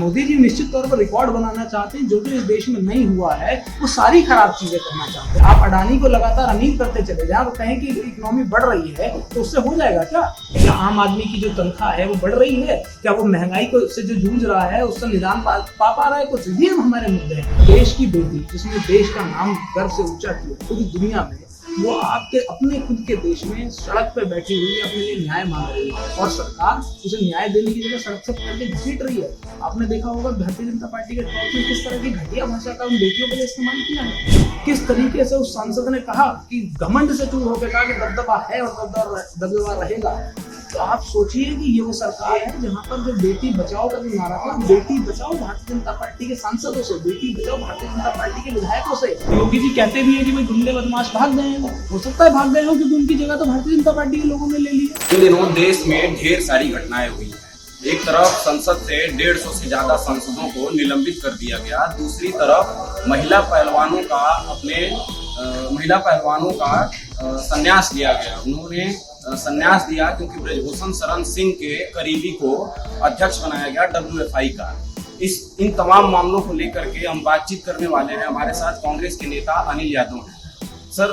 मोदी जी निश्चित तौर पर रिकॉर्ड बनाना चाहते हैं। जो जो इस देश में नहीं हुआ है वो सारी खराब चीजें करना चाहते हैं। आप अडानी को लगातार अमीर करते चले जाए, आप कहें कि इकोनॉमी बढ़ रही है तो उससे हो जाएगा क्या आम आदमी की जो तनख्वाह है वो बढ़ रही है? क्या वो महंगाई को से जो जूझ रहा है उससे निदान पा रहा है कुछ? ये हमारे मुद्दे हैं। देश की बेटी जिसने देश का नाम गर्व से ऊंचा किया पूरी दुनिया में, वो आपके अपने खुद के देश में सड़क पे बैठी हुई अपने लिए न्याय मांग रही है और सरकार उसे न्याय देने की जगह सड़क से पकड़ के घसीट रही है। आपने देखा होगा भारतीय जनता पार्टी के टॉप में किस तरह की घटिया भाषा का उन बेटियों के लिए इस्तेमाल किया है। किस तरीके से उस सांसद ने कहा कि घमंड से चूर होकर कहा कि दबदबा है और दबदबा रहेगा। तो आप सोचिए कि ये वो सरकार है जहाँ पर जो बेटी बचाओ का जो नारा था, बेटी बचाओ भारतीय जनता पार्टी के सांसदों से, बेटी बचाओ भारतीय जनता पार्टी के विधायकों से। योगी जी कहते भी है कि भाई गुंडे बदमाश भाग गए हैं, हो सकता है भाग गए हो क्योंकि उनकी जगह तो भारतीय जनता पार्टी के लोगों ने ले ली है। इन दिनों देश में ढेर सारी घटनाएं हुई हैं। एक तरफ संसद से 150 से ज्यादा सांसदों को निलंबित कर दिया गया, दूसरी तरफ महिला पहलवानों का संन्यास लिया गया। उन्होंने संन्यास दिया क्योंकि ब्रजभूषण शरण सिंह के करीबी को अध्यक्ष बनाया गया WFI का। इन तमाम मामलों को लेकर के हम बातचीत करने वाले हैं। हमारे साथ कांग्रेस के नेता अनिल यादव हैं। सर,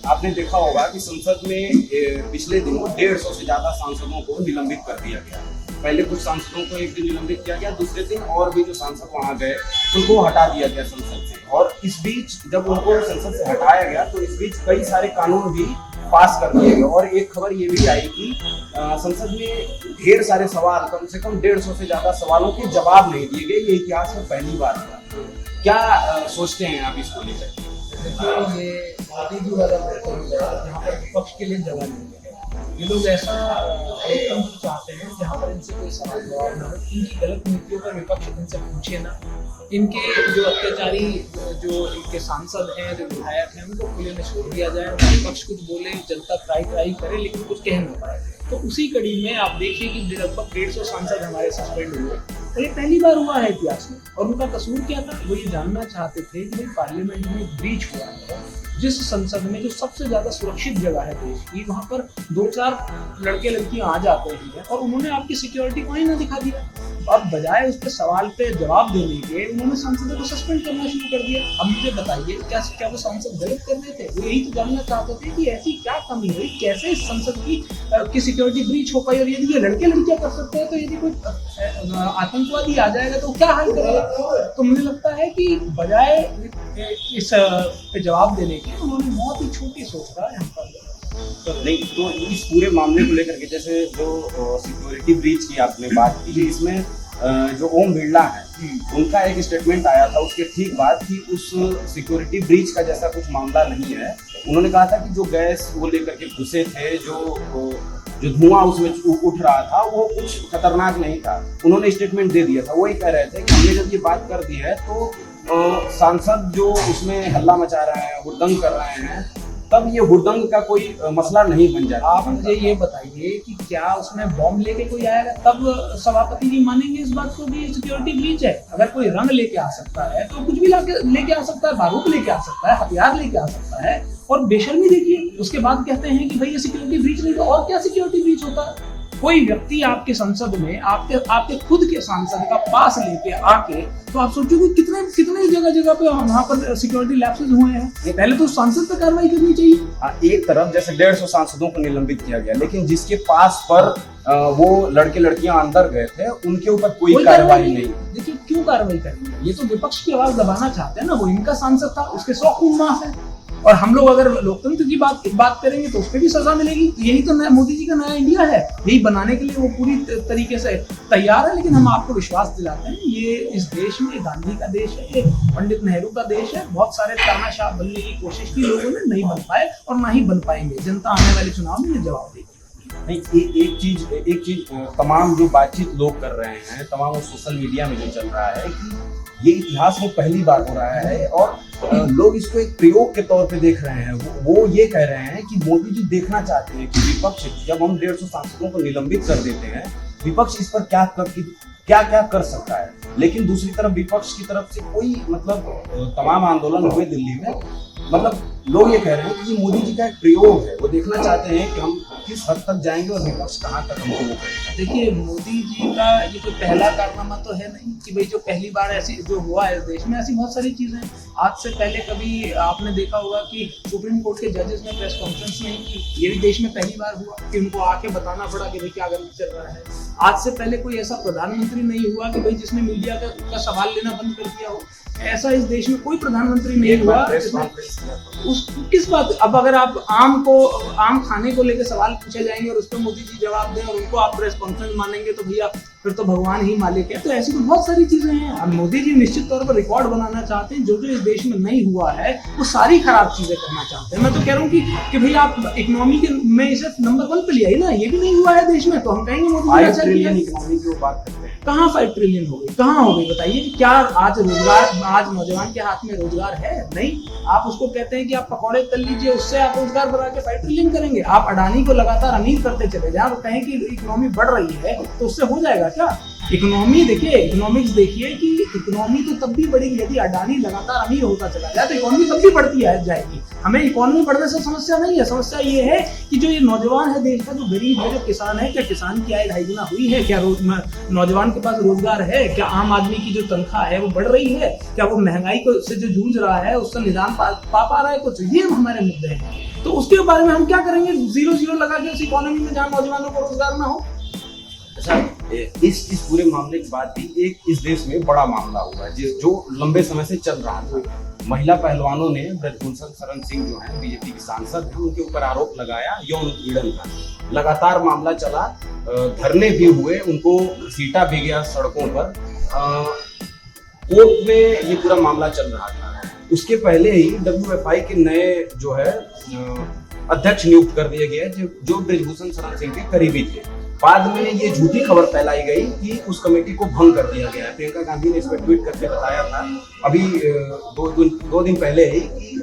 आपने देखा होगा कि संसद में पिछले दिनों 150 से ज्यादा सांसदों को निलंबित कर दिया गया। पहले कुछ सांसदों को एक दिन निलंबित किया गया, दूसरे दिन और भी जो सांसद वहां गए उनको हटा दिया गया संसद से। और इस बीच जब उनको संसद से हटाया गया तो इस बीच कई सारे कानून भी पास कर दिए गए। और एक खबर ये भी आई कि संसद में ढेर सारे सवाल, कम से कम 150 से ज्यादा सवालों के जवाब नहीं दिए गए। ये इतिहास में पहली बार हुआ। क्या सोचते हैं आप इसको लेकर? देखिए, ये मोदी जी वाला यहाँ पर विपक्ष के लिए जगह नहीं है। ये लोग ऐसा लोकतंत्र चाहते हैं जहाँ पर इनसे कोई सवाल जवाब ना हो, इनकी गलत नीतियों पर विपक्ष इनसे पूछे ना, इनके जो अत्याचारी जो इनके सांसद हैं, जो विधायक हैं, उनको खुले में छोड़ दिया जाए। विपक्ष कुछ बोले, जनता ट्राई करे लेकिन कुछ कह नहीं पाए। तो उसी कड़ी में आप देखिए कि लगभग 150 सांसद हमारे सस्पेंड हुए और ये पहली बार हुआ है इतिहास में। और उनका कसूर क्या था? वो ये जानना चाहते थे कि भाई पार्लियामेंट में ब्रीच हुआ है, जिस संसद में जो सबसे ज्यादा सुरक्षित जगह है देश की, वहां पर 2-4 लड़के लड़कियां आ जाते हैं और उन्होंने आपकी सिक्योरिटी को ही ना दिखा दिया। अब बजाय उस पर सवाल पे जवाब देने के उन्होंने सांसदों को सस्पेंड करना शुरू कर दिया। अब मुझे बताइए, क्या वो सांसद गलत कर रहे थे? वो यही तो जानना चाहते थे कि ऐसी क्या कमी हुई, कैसे इस संसद की सिक्योरिटी ब्रीच हो पाई। और यदि ये लड़के लड़कियां कर सकते हैं तो यदि कोई आतंकवादी आ जाएगा तो क्या हाल करेगा? तो मुझे लगता है कि बजाय इस पे जवाब देने के उन्होंने बहुत ही छोटी सोच का यहाँ पर नहीं। तो इस पूरे मामले को लेकर के, जैसे जो सिक्योरिटी ब्रीच की आपने बात की, इसमें जो ओम बिरला है उनका एक स्टेटमेंट आया था उसके ठीक बाद कि उस सिक्योरिटी ब्रीच का जैसा कुछ मामला नहीं है। उन्होंने कहा था कि जो गैस वो लेकर के घुसे थे, जो धुआं उसमें उठ रहा था वो कुछ खतरनाक नहीं था। उन्होंने स्टेटमेंट दे दिया था। वो ये कह रहे थे कि हमने जब ये बात कर दी है तो सांसद जो उसमें हल्ला मचा रहे हैं, हुड़दंग कर रहे हैं, तब ये हुड़दंग का कोई मसला नहीं बन जाता। आप मुझे ये बताइए कि क्या उसमें बॉम्ब लेके कोई आएगा तब सभापति जी मानेंगे इस बात को कि सिक्योरिटी ब्रीच है? अगर कोई रंग लेके आ सकता है तो कुछ भी लेके आ सकता है, बारूद लेके आ सकता है, हथियार लेके आ सकता है। और बेशर्मी देखिए, उसके बाद कहते हैं कि भाई ये सिक्योरिटी ब्रीच नहीं। तो और क्या सिक्योरिटी ब्रीच होता है? कोई व्यक्ति आपके संसद में आपके खुद के सांसद का पास लेके आके, तो आप सोचो कि कितने जगह पे वहाँ पर सिक्योरिटी लैप्सेस हुए हैं। पहले तो सांसद पे कार्रवाई करनी चाहिए। एक तरफ जैसे 150 सांसदों को निलंबित किया गया, लेकिन जिसके पास पर वो लड़के लड़कियां अंदर गए थे उनके ऊपर कोई कार्रवाई नहीं। देखिए, क्यों कार्रवाई करनी है? ये तो विपक्ष की आवाज दबाना चाहते हैं ना। वो इनका सांसद था, उसके 100 खून माफ है। और हम लोग अगर लोकतंत्र की बात करेंगे तो उसपे भी सजा मिलेगी। यही तो मोदी जी का नया इंडिया है, यही बनाने के लिए वो पूरी तरीके से तैयार है। लेकिन हम आपको विश्वास दिलाते हैं, ये इस देश में गांधी का देश है, ये पंडित नेहरू का देश है। बहुत सारे तानाशाह बनने की कोशिश की लोगों ने, नहीं बन पाए और ना ही बन पाएंगे। जनता आने वाले चुनाव में जवाब देगी। नहीं, एक चीज तमाम जो बातचीत लोग कर रहे हैं, तमाम सोशल मीडिया में जो चल रहा है कि ये इतिहास में पहली बार हो रहा है और लोग इसको एक प्रयोग के तौर पे देख रहे हैं। वो ये कह रहे हैं कि मोदी जी देखना चाहते हैं कि विपक्ष, जब हम 150 सांसदों को निलंबित कर देते हैं, विपक्ष इस पर क्या कर सकता है। लेकिन दूसरी तरफ विपक्ष की तरफ से कोई तमाम आंदोलन हुए दिल्ली में, लोग ये कह रहे हैं कि ये मोदी जी का एक प्रयोग है। वो देखना चाहते हैं कि हम किस हद तक जाएंगे और विपक्ष कहाँ तक हमको वो करेगा। देखिए, मोदी जी का ये कोई पहला कारनामा तो है नहीं कि भाई जो पहली बार ऐसी जो हुआ है देश में, ऐसी बहुत सारी चीजें हैं। आज से पहले कभी आपने देखा होगा कि सुप्रीम कोर्ट के जजेस ने प्रेस कॉन्फ्रेंस नहीं की, ये भी देश में पहली बार हुआ कि उनको आके बताना पड़ा कि भाई क्या गलत चल रहा है। आज से पहले कोई ऐसा प्रधानमंत्री नहीं हुआ कि भाई जिसने मीडिया का सवाल लेना बंद कर दिया हो। ऐसा इस देश में कोई प्रधानमंत्री नहीं हुआ। उस किस बात, अब अगर आप आम खाने को लेकर सवाल पूछे जाएंगे और उस पर मोदी जी जवाब दें और उनको आप प्रेस कॉन्फ्रेंस मानेंगे तो भैया फिर तो भगवान ही मालिक है। तो ऐसी तो बहुत सारी चीजें हैं। अब मोदी जी निश्चित तौर पर रिकॉर्ड बनाना चाहते हैं, जो जो इस देश में नहीं हुआ है वो सारी खराब चीजें करना चाहते हैं। मैं तो कह रहा हूँ कि भाई आप इकोनॉमी के में इसे नंबर 1 पे ले आई ना, ये भी नहीं हुआ है देश में, तो हम कहेंगे मोदी जी अच्छा किया। इकोनॉमी की बात करते हैं, कहाँ 5 ट्रिलियन हो गई, कहाँ हो गई बताइए? क्या आज रोजगार, आज नौजवान के हाथ में रोजगार है? नहीं। आप उसको कहते हैं कि आप पकौड़े तल लीजिए, उससे आप रोजगार बढ़ा के 5 ट्रिलियन करेंगे। आप अडानी को लगातार अमीर करते चले जाए और कहें कि इकोनॉमी बढ़ रही है, तो उससे हो जाएगा क्या? इकोनॉमी देखिए, इकोनॉमिक्स देखिए कि इकोनॉमी तो तब भी बढ़ेगी यदि अडानी लगातार अमीर होता चला जाए, तो इकोनॉमी तब भी बढ़ती है जाएगी। हमें इकोनॉमी बढ़ने से समस्या नहीं है। समस्या ये है कि जो ये नौजवान है देश का, जो गरीब है, जो किसान है, क्या किसान की आय 2.5 गुना हुई है? क्या नौजवान के पास रोजगार है? क्या आम आदमी की जो तनख्वाह है वो बढ़ रही है? क्या वो महंगाई को से जो जूझ रहा है उससे निदान पा रहा है कुछ? ये हमारे मुद्दे हैं। तो उसके बारे में हम क्या करेंगे? 0-0 लगा के उस इकोनॉमी में जहाँ नौजवानों को रोजगार ना हो। अच्छा, इस पूरे मामले के बाद भी एक इस देश में बड़ा मामला हुआ है जो लंबे समय से चल रहा था। महिला पहलवानों ने ब्रजभूषण शरण सिंह जो है बीजेपी के सांसद हैं, उनके ऊपर आरोप लगाया यौन उत्पीड़न का। लगातार मामला चला, धरने भी हुए, उनको घसीटा भी गया सड़कों पर। कोर्ट में ये पूरा मामला चल रहा था। उसके पहले ही WFI के नए जो है अध्यक्ष नियुक्त कर दिए गए जो ब्रजभूषण शरण सिंह के करीबी थे। बाद में ये झूठी खबर फैलाई गई कि उस कमेटी को भंग कर दिया गया है। प्रियंका गांधी ने इस पर ट्वीट करके बताया था अभी 2 दिन पहले ही कि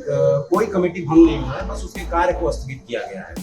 कोई कमेटी भंग नहीं हुआ है, बस उसके कार्य को स्थगित किया गया है।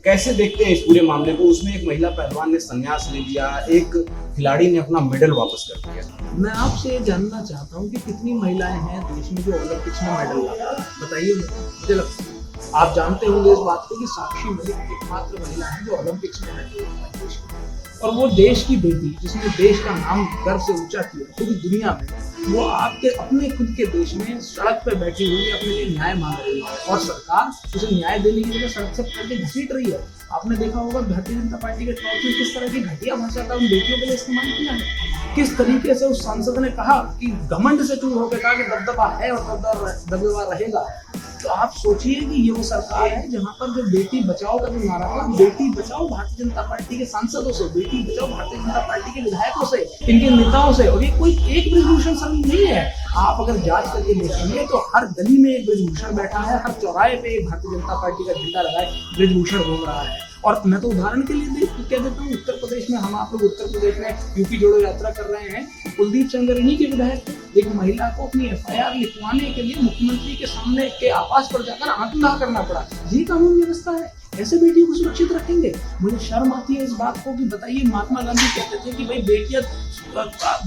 कैसे देखते हैं इस पूरे मामले को? उसमें एक महिला पहलवान ने संन्यास ले लिया, एक खिलाड़ी ने अपना मेडल वापस कर दिया। मैं आपसे ये जानना चाहता हूँ कि कितनी महिलाएं हैं देश में जो ओलंपिक्स में मेडल लाती हैं? बताइए मुझे। लगता है आप जानते होंगे इस बात को कि साक्षी मलिक एकमात्र महिला है जो ओलंपिक्स में मेडल लाती है। और वो देश की बेटी जिसने देश का नाम गर्व से ऊंचा किया पूरी दुनिया में, वो आपके अपने खुद के देश में सड़क पे बैठी हुई अपने लिए न्याय मांग रही है और सरकार उसे न्याय देने के लिए सड़क से करके घसीट रही है। आपने देखा होगा भारतीय जनता पार्टी के टॉप में किस तरह की घटिया भाषा का उन बेटियों के लिए इस्तेमाल किया है। किस तरीके से उस सांसद ने कहा कि घमंड से चूर होकर कहा कि दबदबा है और दबदबा रहेगा। तो आप सोचिए कि ये वो सरकार है जहां पर जो बेटी बचाओ का जो नारा था, बेटी बचाओ भारतीय जनता पार्टी के सांसदों से, बेटी बचाओ भारतीय जनता पार्टी के विधायकों से, इनके नेताओं से। और ये कोई एक ब्रजभूषण शरण नहीं है। आप अगर जांच करके देखेंगे तो हर गली में एक ब्रजभूषण बैठा है, हर चौराहे पे एक भारतीय जनता पार्टी का झंडा लगाए ब्रजभूषण घूम रहा है। और मैं तो उदाहरण के लिए कह देता हूँ, उत्तर प्रदेश में आप लोग उत्तर प्रदेश में यूपी जोड़ो यात्रा कर रहे हैं, कुलदीप सेंगर इन्हीं के विधायक थे। एक महिला को अपनी FIR लिखवाने के लिए मुख्यमंत्री के सामने के आवास पर जाकर आत्मदाह करना पड़ा। ये कानून व्यवस्था है? ऐसे बेटियों को सुरक्षित रखेंगे? मुझे शर्म आती है इस बात को कि बताइए, महात्मा गांधी कहते थे कि भाई बेटियां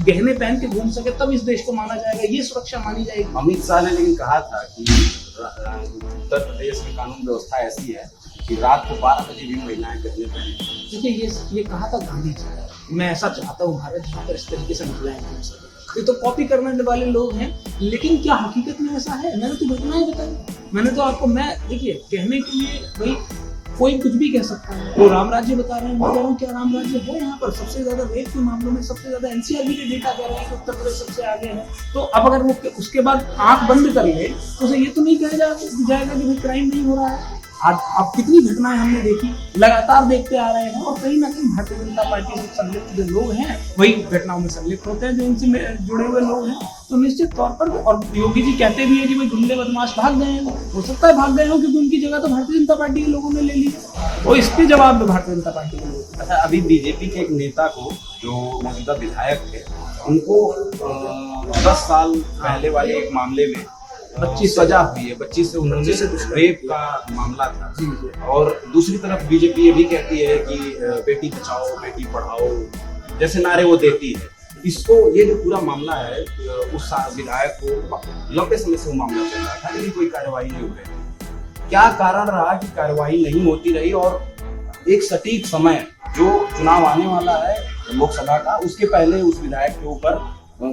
गहने पहन के घूम सके तब इस देश को माना जाएगा, ये सुरक्षा मानी जाएगी। अमित शाह ने लेकिन कहा था कि उत्तर प्रदेश में कानून व्यवस्था ऐसी है कि रात को 12 बजे भी महिलाएं गहने पहने। देखिए, ये कहा था गांधी जी। मैं ऐसा चाहता हूँ भारत जहाँ पर इस तरीके से महिलाएं घूम सके। ये तो कॉपी करने वाले लोग हैं, लेकिन क्या हकीकत में ऐसा है? मैंने तो घटनाएं बताई। मैंने तो आपको, मैं देखिए कहने के लिए भाई कोई कुछ भी कह सकता है। वो राम राज्य बता रहे हैं, मैं कह रहा हूँ क्या राम राज्य है? यहाँ पर सबसे ज्यादा रेप के मामलों में सबसे ज्यादा NCRB के डेटा कह रहे हैं कि उत्तर प्रदेश सबसे आगे है। तो अब अगर वो उसके बाद आंख बंद कर ले तो उसे ये तो नहीं कहा जाएगा कि भाई क्राइम नहीं हो रहा है। आज अब कितनी घटनाएं हमने देखी, लगातार देखते आ रहे हैं, और कहीं ना कहीं भारतीय जनता पार्टी से संलिप्त जो लोग हैं वही घटनाओं में संलिप्त होते हैं, जो इनसे जुड़े हुए लोग हैं। तो निश्चित तौर पर, और योगी जी कहते भी है कि भाई गुंडे बदमाश भाग गए हैं, हो सकता है भाग गए हो क्योंकि उनकी जगह तो भारतीय जनता पार्टी के लोगों ने ले ली है, और इसके जवाब में भारतीय जनता पार्टी के लोग। अच्छा, अभी बीजेपी के एक नेता को, जो मौजूदा विधायक थे, उनको 10 साल पहले वाले एक मामले में 25 सजा हुई है। 25 से उन्होंने रेप का मामला था। और दूसरी तरफ बीजेपी ये भी कहती है कि बेटी बचाओ बेटी पढ़ाओ जैसे नारे वो देती है। इसको, ये जो पूरा मामला है, उस विधायक को लंबे समय से वो मामला चल रहा था, लेकिन कोई कार्रवाई नहीं हो रही। क्या कारण रहा कि कार्रवाई नहीं होती रही? और एक सटीक समय जो चुनाव आने वाला है लोकसभा का, उसके पहले उस विधायक के ऊपर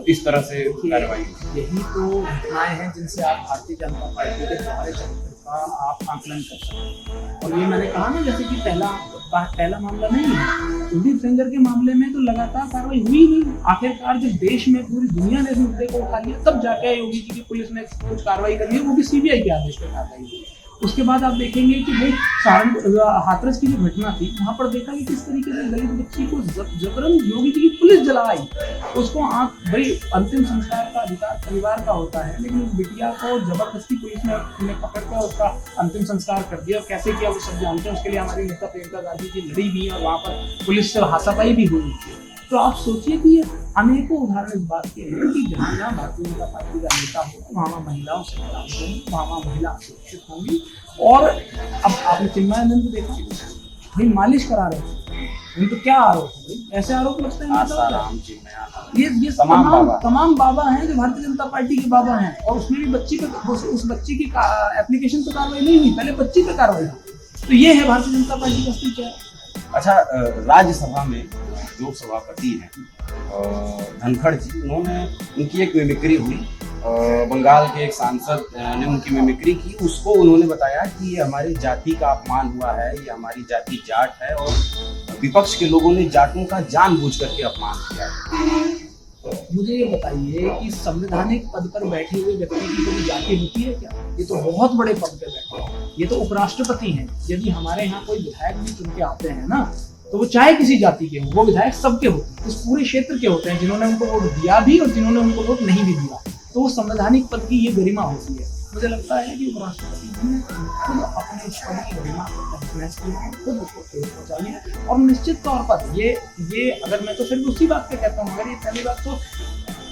इस तरह से कार्रवाई। यही तो घटनाएं हैं जिनसे आप भारतीय जनता पार्टी के हमारे चरित्र का आप आकलन कर सकते हैं। और ये मैंने कहा ना, जैसे कि पहला मामला नहीं है, कुलदीप सेंगर के मामले में तो लगातार कार्रवाई हुई नहीं। आखिरकार जब देश में पूरी दुनिया ने इस मुद्दे को उठा लिया, तब जाके योगी जी की पुलिस ने कुछ कार्रवाई करी है, वो भी सीबीआई के आदेश पर कार्रवाई हुई। उसके बाद आप देखेंगे कि भाई हाथरस की जो घटना थी, वहां पर देखा कि किस तरीके से दलित बच्ची को जबरन योगी जी की पुलिस जलाई। उसको भाई अंतिम संस्कार का अधिकार परिवार का होता है, लेकिन उस बिटिया को जबरदस्ती पुलिस ने पकड़ कर उसका अंतिम संस्कार कर दिया। और कैसे किया वो सब जानते हैं। उसके लिए हमारी नेता प्रियंका गांधी जी लड़ी भी और वहां पर पुलिस से हाथापाई भी हुई। तो आप सोचिए कि अनेकों उदाहरण इस बात के हैं कि जहाँ जहाँ भारतीय जनता पार्टी का नेता होगा, वहाँ महिलाओं से खिलाफ होंगी, वहाँ महिला सुरक्षित होंगी। और अब आपने चिन्मयानंद को देखा, भाई मालिश करा रहे थे, उन तो क्या आरोप है? ऐसे आरोप लगते हैं। ये तमाम बाबा हैं जो भारतीय जनता पार्टी के बाबा हैं। और उसमें भी बच्ची पे, उस बच्ची की एप्लीकेशन पे कार्रवाई नहीं हुई, पहले बच्ची पे कार्रवाई हुई। तो ये है भारतीय जनता पार्टी का स्थिति। अच्छा, राज्यसभा में जो सभापति हैं धनखड़ जी, उनकी एक मिमिक्री हुई। बंगाल के एक सांसद ने उनकी मिमिक्री की। उसको उन्होंने बताया कि ये हमारी जाति का अपमान हुआ है, ये हमारी जाति जाट है, और विपक्ष के लोगों ने जाटों का जानबूझ करके अपमान किया है। मुझे ये बताइए कि संवैधानिक पद पर बैठे हुए व्यक्ति की कोई जाति होती है क्या? ये तो बहुत बड़े पद पर बैठे हैं, ये तो उपराष्ट्रपति हैं। यदि हमारे यहाँ कोई विधायक भी चुन के आते हैं ना, तो वो चाहे किसी जाति के हों, वो विधायक सबके होते हैं, उस पूरे क्षेत्र के होते हैं, जिन्होंने उनको वोट दिया भी और जिन्होंने उनको वोट नहीं भी दिया। तो वो संवैधानिक पद की ये गरिमा होती है। मुझे लगता है कि उपराष्ट्रपति ने खुद अपने इस पद की गरिमा खुद उसको चाहिए। और निश्चित तौर पर ये अगर मैं तो सिर्फ उसी बात पे कहता हूँ, अगर ये पहली बात तो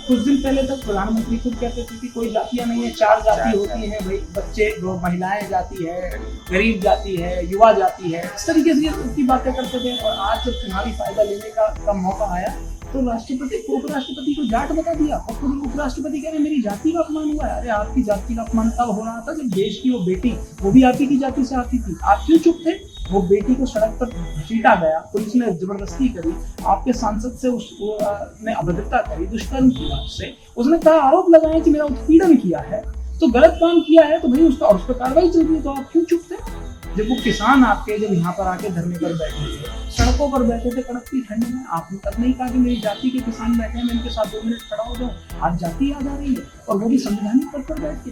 कुछ दिन पहले तक प्रधानमंत्री खुद कहते थे कि कोई जातियां नहीं है, 4 जाति होती हैं भाई, बच्चे महिलाएं जाति है, गरीब जाति है, युवा जाति है, इस तरीके से उसकी बातें करते थे। और आज जब चुनावी फायदा लेने का मौका आया तो उपराष्ट्रपति को जाट बता दिया। और खुद उपराष्ट्रपति कह रहे मेरी जाति का अपमान हुआ है। अरे आपकी जाति का अपमान तब हो रहा था जब देश की वो बेटी, वो भी आपकी की जाति से आती थी, आप क्यों चुप थे? वो बेटी को सड़क पर घसीटा गया, पुलिस ने जबरदस्ती करी, आपके सांसद से उसने अभद्रता करी, दुष्कर्म किया, उसने कहा आरोप लगाया कि मेरा उत्पीड़न किया है, तो गलत काम किया है, तो भाई उस पर कार्रवाई चल रही है, तो आप क्यों चुप थे? जब वो किसान आपके जब यहाँ पर आके धरने पर बैठे थे, सड़कों पर बैठे थे कड़कती ठंड में, आपने तब नहीं कहा कि मेरी जाति के किसान बैठे हैं, मैं इनके साथ 2 मिनट खड़ा हो जाऊँ? आज जाति याद आ रही है, और वो भी संवैधानिक पद पर बैठ के।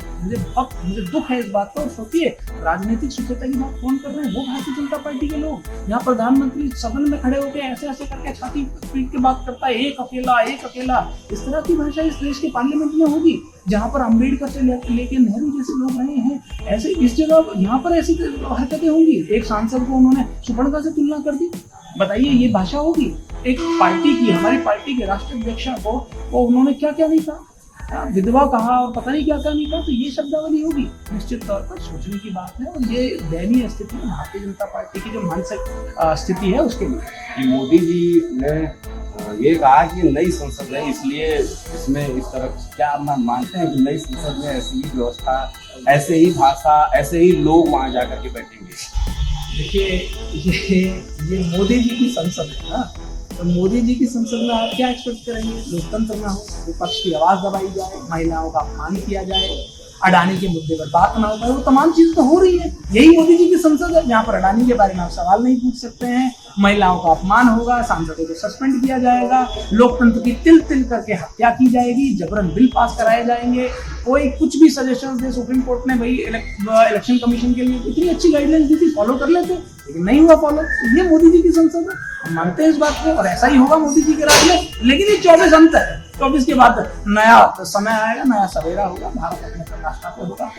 मुझे दुख है इस बात पर। सोचिए, राजनीतिक सुचिता की बात कौन कर रहे हैं? वो भारतीय जनता पार्टी के लोग। यहाँ प्रधानमंत्री सदन में खड़े होकर ऐसे ऐसे करके छाती पीट के बात करता है, एक अकेला। इस तरह की भाषा इस देश के पार्लियामेंट में होगी, जहाँ पर अम्बेडकर से लेके नेहरू जैसे लोग रहे हैं। ऐसे इस जगह यहाँ पर ऐसी हरकतें होंगी? एक सांसद को उन्होंने सुपर्णका से तुलना कर दी। बताइए, ये भाषा होगी एक पार्टी की? हमारी पार्टी के राष्ट्रीय अध्यक्षा को उन्होंने क्या क्या नहीं कहा, विधवा कहा और पता नहीं क्या क्या नहीं कहा। तो ये शब्दावली होगी? निश्चित तौर पर सोचने की बात है। और ये दयनीय स्थिति भारतीय जनता पार्टी की जो मानसिक स्थिति है उसके लिए। मोदी जी ने ये कहा कि नई संसद है, इसलिए इसमें इस तरह, क्या आप मानते हैं कि नई संसद में ऐसी ही व्यवस्था, ऐसे ही भाषा, ऐसे ही लोग वहां जाकर के बैठेंगे? देखिए, ये मोदी जी की संसद है ना, तो मोदी जी की संसद में आप क्या एक्सपेक्ट करेंगे? लोकतंत्र ना हो, विपक्ष की आवाज दबाई जाए, महिलाओं का अपमान किया जाए, अडानी के मुद्दे पर बात ना हो पाए, वो तमाम चीज तो हो रही है। यही मोदी जी की संसद है, जहाँ पर अडानी के बारे में आप सवाल नहीं पूछ सकते हैं, महिलाओं का अपमान होगा, सांसदों को सस्पेंड किया जाएगा, लोकतंत्र की तिल तिल करके हत्या की जाएगी, जबरन बिल पास कराए जाएंगे। कोई कुछ भी सजेशन दे, सुप्रीम कोर्ट ने भाई इलेक्शन कमीशन के लिए इतनी अच्छी गाइडलाइंस दी थी, फॉलो कर लेते, लेकिन नहीं हुआ फॉलो। ये मोदी जी की संसद है, हम मानते हैं इस बात को, और ऐसा ही होगा मोदी जी के राज में। लेकिन ये 24 अंत है, 24 के बाद नया समय आएगा, नया सवेरा होगा, भारत अपने रास्ता पे होगा,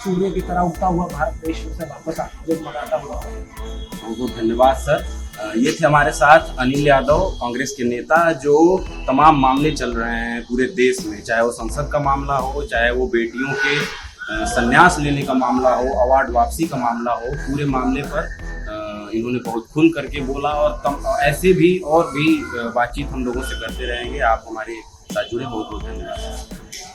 सूर्य की तरह उगता हुआ भारत देश से वापस जगमगाता हुआ। बहुत बहुत धन्यवाद सर। ये थे हमारे साथ अनिल यादव, कांग्रेस के नेता, जो तमाम मामले चल रहे हैं पूरे देश में, चाहे वो संसद का मामला हो, चाहे वो बेटियों के संन्यास लेने का मामला हो, अवार्ड वापसी का मामला हो, पूरे मामले पर इन्होंने बहुत खुल करके बोला। और ऐसे भी और भी बातचीत हम लोगों से करते रहेंगे। आप हमारे साथ जुड़े, बहुत बहुत धन्यवाद।